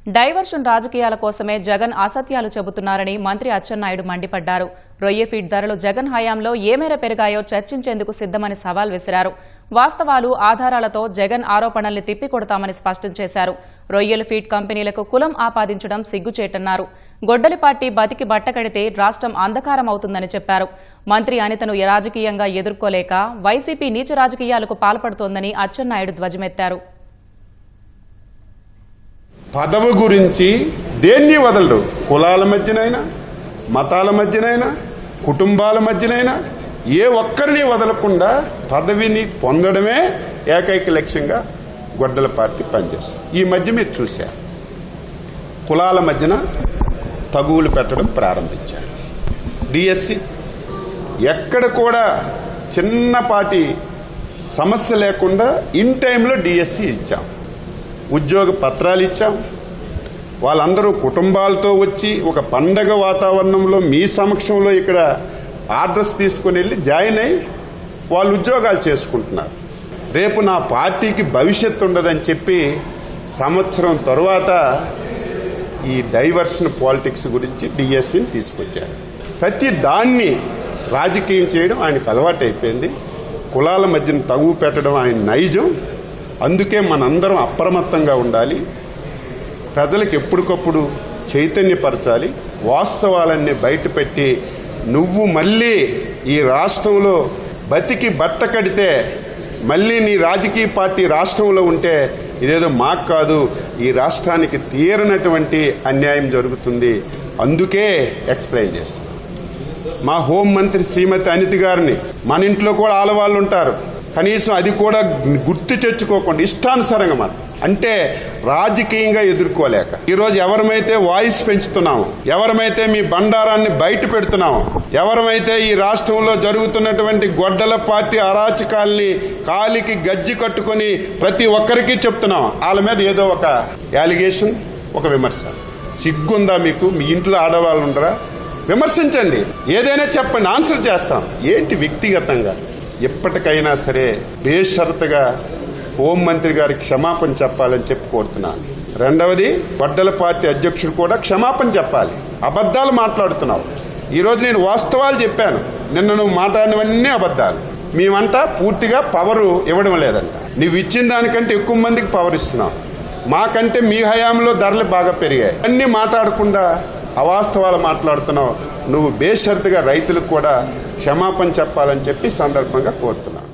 Diversion రాజకీయాల కోసమే జగన్ అసత్యాలు చెబుతున్నారని మంత్రి అచ్చెన్నాయుడు మండిపడ్డారు. రొయ్య ఫీడ్ ధరలు జగన్ హయాంలో ఏ మేర పెరిగాయో చర్చించేందుకు సిద్దమని సవాల్ విసిరారు. వాస్తవాలు ఆధారాలతో జగన్ ఆరోపణల్ని తిప్పికొడతామని స్పష్టం చేశారు. రొయ్యల ఫీడ్ కంపెనీలకు కులం ఆపాదించడం సిగ్గుచేటన్నారు. గొడ్డలి పార్టీ బతికి బట్టకడితే రాష్ట్రం అంధకారం అవుతుందని చెప్పారు. మంత్రి అనితను రాజకీయంగా ఎదుర్కోలేక వైసీపీ నీచ రాజకీయాలకు పాల్పడుతోందని అచ్చెన్నాయుడు ధ్వజమెత్తారు. పదవి గురించి దేన్ని వదలరు. కులాల మధ్యనైనా, మతాల మధ్యనైనా, కుటుంబాల మధ్యనైనా ఏ ఒక్కరిని వదలకుండా పదవిని పొందడమే ఏకైక లక్ష్యంగా గొడ్డల పార్టీ పనిచేస్తుంది. ఈ మధ్య మీరు చూశారు, కులాల మధ్యన తగువులు పెట్టడం ప్రారంభించారు. డిఎస్సి ఎక్కడ కూడా చిన్నపాటి సమస్య లేకుండా ఇన్ టైంలో డిఎస్సి ఇచ్చాం. ఉద్యోగ పత్రాలు ఇచ్చాం. వాళ్ళందరూ కుటుంబాలతో వచ్చి ఒక పండగ వాతావరణంలో మీ సమక్షంలో ఇక్కడ ఆర్డర్స్ తీసుకుని వెళ్ళి జాయిన్ అయ్యి వాళ్ళు ఉద్యోగాలు చేసుకుంటున్నారు. రేపు నా పార్టీకి భవిష్యత్తు ఉండదని చెప్పి సంవత్సరం తర్వాత ఈ డైవర్షన్ పాలిటిక్స్ గురించి డిఎస్సిని తీసుకొచ్చారు. ప్రతి దాన్ని రాజకీయం చేయడం ఆయనకు అలవాటు అయిపోయింది. కులాల మధ్యన తగువు పెట్టడం ఆయన నైజం. అందుకే మనందరం అప్రమత్తంగా ఉండాలి. ప్రజలకు ఎప్పటికప్పుడు చైతన్యపరచాలి. వాస్తవాలన్నీ బయటపెట్టి నువ్వు మళ్ళీ ఈ రాష్ట్రంలో బతికి బట్ట కడితే మళ్ళీ నీ రాజకీయ పార్టీ రాష్ట్రంలో ఉంటే ఇదేదో మాకు కాదు, ఈ రాష్ట్రానికి తీరనటువంటి అన్యాయం జరుగుతుంది. అందుకే ఎక్స్ప్లెయిన్ చేస్తాను. మా హోంమంత్రి శ్రీమతి అనిత గారిని, మన ఇంట్లో కూడా ఆడవాళ్ళు ఉంటారు, కనీసం అది కూడా గుర్తు తెచ్చుకోకుండా ఇష్టానుసారంగా మాట అంటే రాజకీయంగా ఎదుర్కోలేక ఈరోజు ఎవరమైతే వాయిస్ పెంచుతున్నామో, ఎవరమైతే మీ బండారాన్ని బయట పెడుతున్నామో, ఎవరమైతే ఈ రాష్ట్రంలో జరుగుతున్నటువంటి గొడ్డల పార్టీ అరాచకాల్ని కాలికి గజ్జి కట్టుకొని ప్రతి ఒక్కరికి చెప్తున్నాం, వాళ్ళ మీద ఏదో ఒక అలిగేషన్, ఒక విమర్శ. సిగ్గుందా మీకు? మీ ఇంట్లో ఆడవాళ్ళు ఉండరా? విమర్శించండి, ఏదైనా చెప్పండి, ఆన్సర్ చేస్తాం. ఏంటి వ్యక్తిగతంగా? ఎప్పటికైనా సరే బేషరతుగా హోంమంత్రి గారికి క్షమాపణ చెప్పాలని చెప్పి కోరుతున్నాను. రెండవది, గొడ్డల పార్టీ అధ్యక్షుడు కూడా క్షమాపణ చెప్పాలి. అబద్ధాలు మాట్లాడుతున్నావు. ఈరోజు నేను వాస్తవాలు చెప్పాను, నిన్న నువ్వు మాట్లాడినవన్నీ అబద్ధాలు. మేమంట పూర్తిగా పవరు ఇవ్వడం లేదంట. నువ్వు ఇచ్చిన దానికంటే ఎక్కువ మందికి పవర్ ఇస్తున్నావు. మాకంటే మీ హయాంలో ధరలు బాగా పెరిగాయి. అన్నీ మాట్లాడకుండా అవాస్తవాలు మాట్లాడుతున్నావు. నువ్వు బేషరతుగా రైతులకు కూడా క్షమాపణ చెప్పాలని చెప్పి సందర్భంగా కోరుతున్నాను.